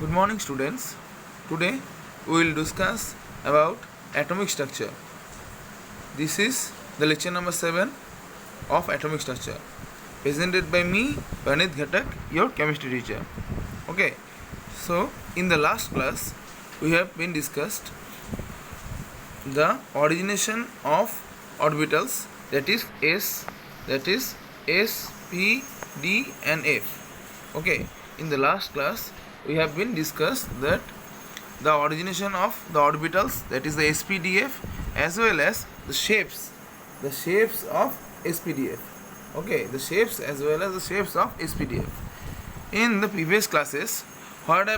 Good morning, students. Today we will discuss about atomic structure. This is the lecture number 7 of atomic structure, presented by me, Pranit Ghatak, your chemistry teacher. Okay, so in the last class we have been discussed the origination of orbitals, that is S, P, D and F. Okay, in the last class we have been discussed that the origination of the orbitals, that is the SPDF, as well as the shapes of SPDF. Okay, the shapes as well as the shapes of SPDF. In the previous classes, what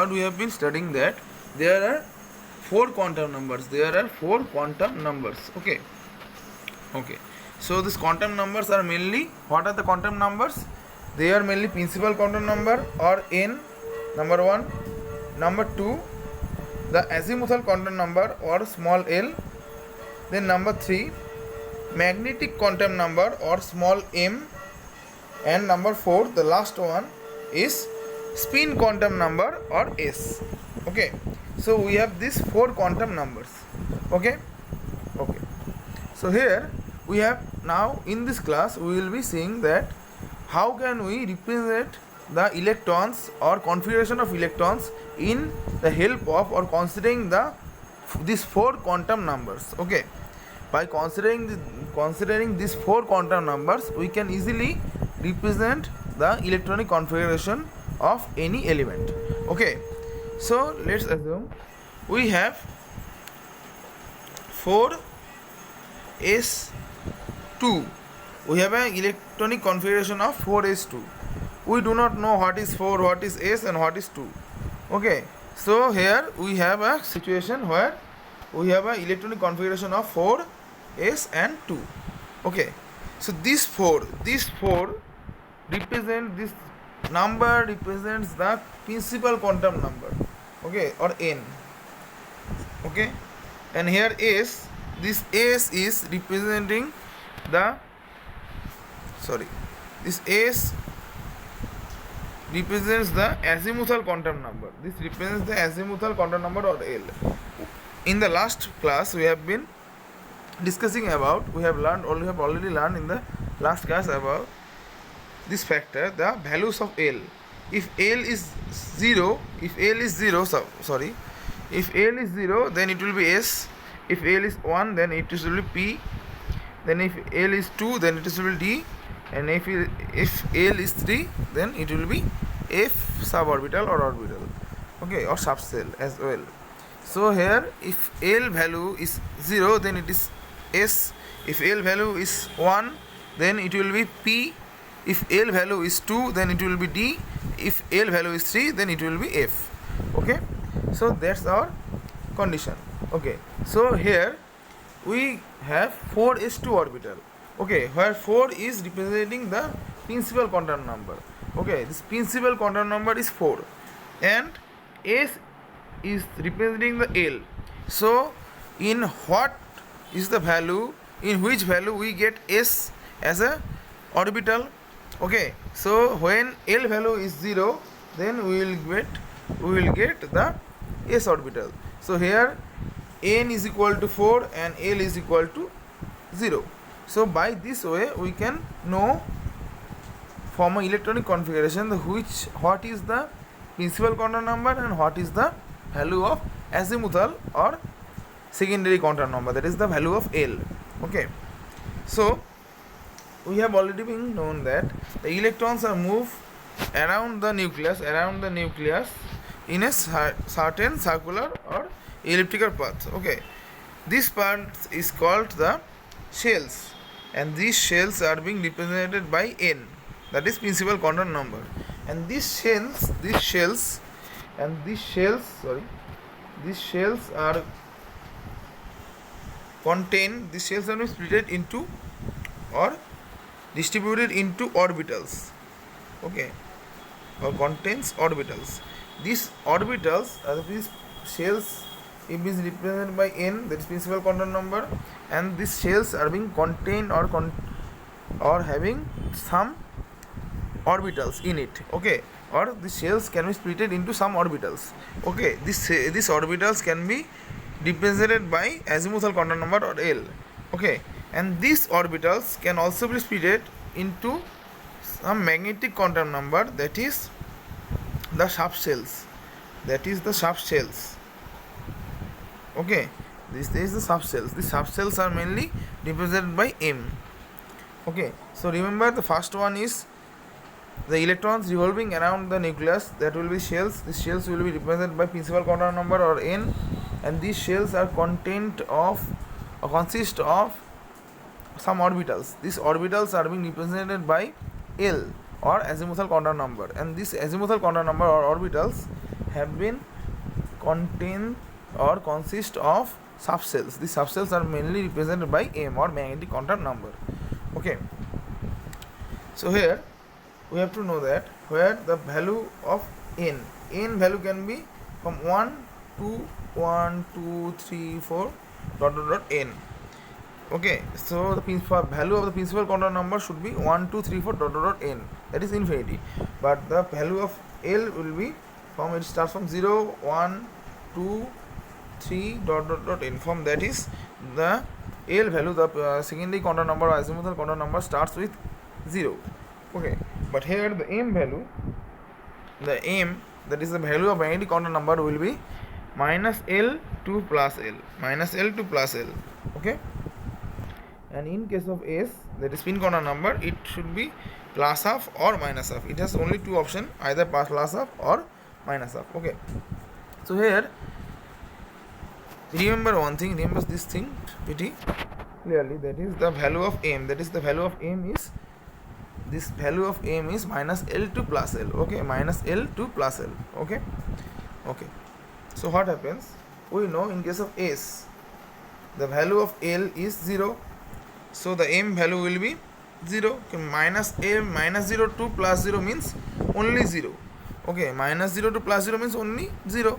we have been studying that there are four quantum numbers. Okay. So these quantum numbers are mainly, what are the quantum numbers? They are mainly principal quantum number or n, number 1. Number 2, the azimuthal quantum number or small l. Then number 3, magnetic quantum number or small m. And number 4, the last one, is spin quantum number or s. Okay, so we have these four quantum numbers. Okay. So here we have, now in this class we will be seeing that how can we represent the electrons or configuration of electrons in the help of or considering these four quantum numbers. Okay, by considering these four quantum numbers, we can easily represent the electronic configuration of any element. Okay, so let's assume we have 4s2. We have an electronic configuration of 4s2. We do not know what is 4, what is s and what is 2. Okay, so here we have a situation where we have an electronic configuration of 4s and 2. Okay, so this number represents the principal quantum number, okay, or n. Okay, and here this s is representing this s represents the azimuthal quantum number. This represents the azimuthal quantum number or L. In the last class we have been discussing about, we have already learned in the last class about this factor, the values of L. If L is 0, then it will be S. If L is 1, then it will be P. Then if L is 2, then it will be D. And if L is 3, then it will be F suborbital or orbital, okay, or subcell as well. So here, if L value is 0, then it is S. If L value is 1, then it will be P. If L value is 2, then it will be D. If L value is 3, then it will be F. Okay, so that's our condition. Okay, so here we have 4s2 orbital. Okay, where 4 is representing the principal quantum number. Okay, this principal quantum number is 4 and s is representing the L. So in what is the value, in which value we get s as a orbital? Okay, so when L value is 0, then we will get the s orbital. So here n is equal to 4 and L is equal to 0. So by this way we can know from an electronic configuration what is the principal quantum number and what is the value of azimuthal or secondary quantum number, that is the value of L. Okay, so we have already been known that the electrons are moved around the nucleus in a certain circular or elliptical path. Okay, this part is called the shells, and these shells are being represented by n, that is principal quantum number. And these shells are split into or distributed into orbitals. Okay, or contains orbitals. These orbitals are these shells. It is represented by n, that is principal quantum number, and these shells are being contained or having some orbitals in it. Okay, or the shells can be split into some orbitals. Okay, these orbitals can be represented by azimuthal quantum number or L. Okay, and these orbitals can also be split into some magnetic quantum number, that is the subshells. That is the subshells. Okay, this is the subshells. The subshells are mainly represented by M. Okay, so remember the first one is the electrons revolving around the nucleus, that will be shells. These shells will be represented by principal quantum number or N, and these shells are content of or consist of some orbitals. These orbitals are being represented by L or azimuthal quantum number, and this azimuthal quantum number or orbitals have been contain or consist of subshells. These subshells are mainly represented by M or magnetic quantum number. Okay, so here we have to know that where the value of n value can be from 1 to 1 2 3 4 dot n. Okay, so the value of the principal quantum number should be 1 2 3 4 dot n, that is infinity, but the value of L will be from, it starts from 0 1 2 3 dot n. From that is the L value, the secondary quantum number or azimuthal quantum number starts with 0. Okay, but here the M value, that is the value of magnetic quantum number, will be minus L to plus L, minus L to plus L. Okay, and in case of S, that is spin quantum number, it should be plus half or minus half. It has only two options, either plus half or minus half. Okay, so here remember one thing, remember this thing pretty clearly, that is the value of M, that is the value of M is, this value of M is minus L to plus L. Okay, minus L to plus L. Okay, okay, so what happens, we know in case of S, the value of L is 0, so the M value will be 0. Okay, minus M, minus 0 to plus 0 means only 0. Okay, minus 0 to plus 0 means only 0,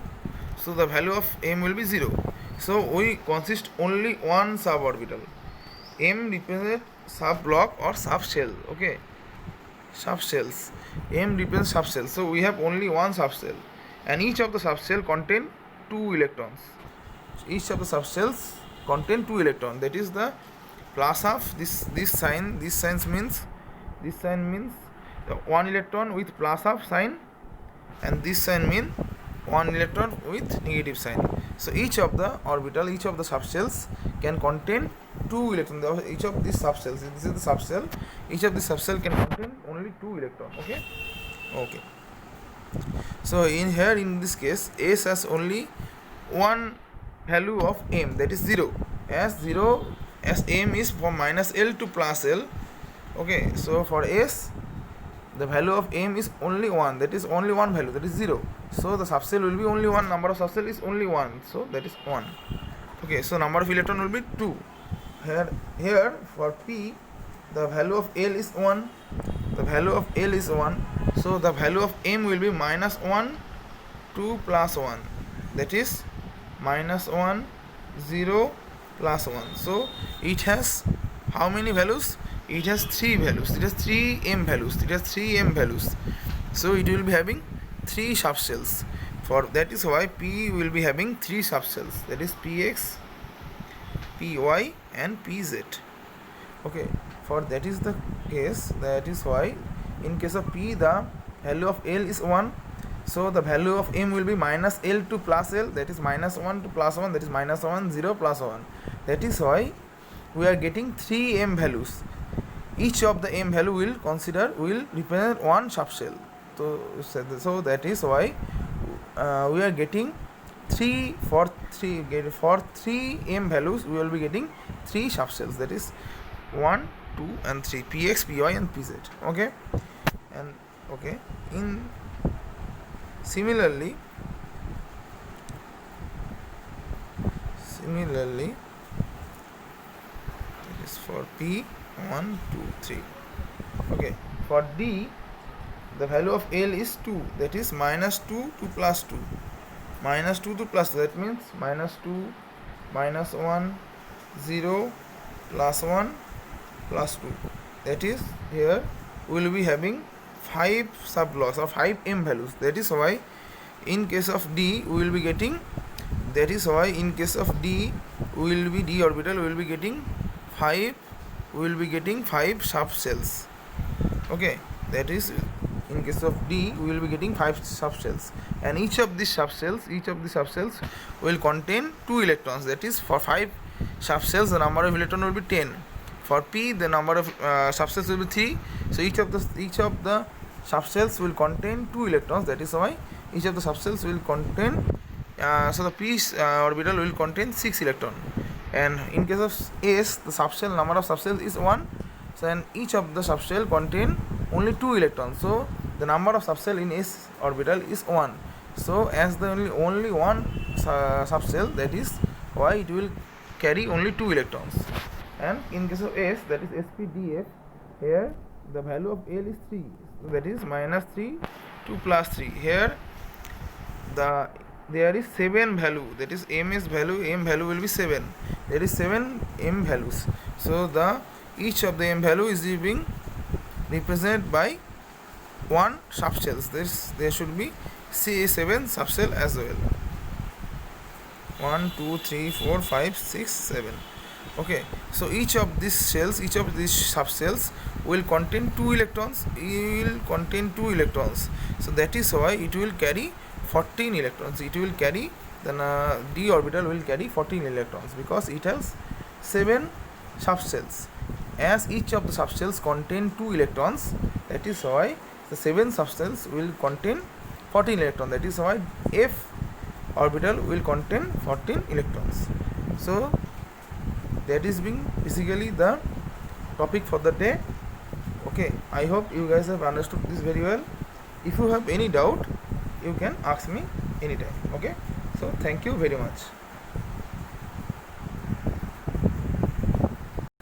so the value of M will be 0. So we consist only one suborbital. M represents sub block or sub shell. Okay, subshells. M represents subshell, so we have only one subshell, and each of the subshell contain 2 electrons. Each of the subshells contain 2 electrons. That is the plus half. This sign means the 1 electron with plus half sign, and this sign means 1 electron with negative sign. So each of the orbital, each of the subshells can contain 2 electrons. Each of these subshells, this is the subshell, each of the subshell can contain only 2 electrons. Okay, okay, so in here, in this case, S has only one value of M, that is 0, as M is from minus L to plus L. Okay, so for S, the value of M is only 1, that is only one value, that is 0. So the subshell will be only one, number of subshell is only 1, so that is 1. Okay, so number of electron will be 2. Here for P, the value of L is 1, the value of L is 1, so the value of M will be minus 1 to plus 1, that is minus 1 0 plus 1. So it has how many values? It has 3 values. It has 3 M values. It has 3 M values. So it will be having 3 subshells. For that is why P will be having 3 subshells. That is Px, Py and Pz. Okay. For that is the case. That is why in case of P, the value of L is 1. So the value of M will be minus L to plus L. That is minus 1 to plus 1. That is minus 1 0 plus 1. That is why we are getting 3 M values. Each of the M value will represent one subshell. So that is why we are getting 3 M values. We will be getting 3 subshells. That is 1, 2, and 3. Px, Py, and Pz. Okay, and okay. Similarly, that is for P 1, 2, 3. Okay, for D, the value of L is 2, that is minus 2 to plus 2. Minus 2 to plus 2, that means minus 2, minus 1, 0, plus 1, plus 2. That is, here we will be having 5 subblocks or 5 m values. That is why in case of D we will be getting, that is why in case of D we will be D orbital, we will be getting 5, we will be getting 5 subshells. Okay, that is in case of D we will be getting 5 subshells, and each of these subshells will contain 2 electrons. That is, for 5 subshells the number of electrons will be 10. For P the number of subshells will be 3. So each of the subshells will contain 2 electrons. That is why each of the subshells will contain so the P orbital will contain 6 electrons. And in case of S, the subshell number of subshells is 1. So and each of the subshell contain only 2 electrons. So the number of subshell in S orbital is 1. So as the only one subshell, that is why it will carry only 2 electrons. And in case of S, that is SPDF, here the value of L is 3. So that is -3 to +3. Here there is 7 value, that is m value will be 7. There is 7 m values. So each of the m value is being represented by 1 subshells. There should be 7 subshell as well. 1 2 3 4 5 6 7. Okay, so each of these subshells will contain 2 electrons. So that is why it will carry 14 electrons. It will carry, then D orbital will carry 14 electrons, because it has 7 subshells. As each of the subshells contain 2 electrons, that is why the 7 subshells will contain 14 electrons. That is why F orbital will contain 14 electrons. So that is being basically the topic for the day. Okay, I hope you guys have understood this very well. If you have any doubt, you can ask me anytime. Okay, so thank you very much.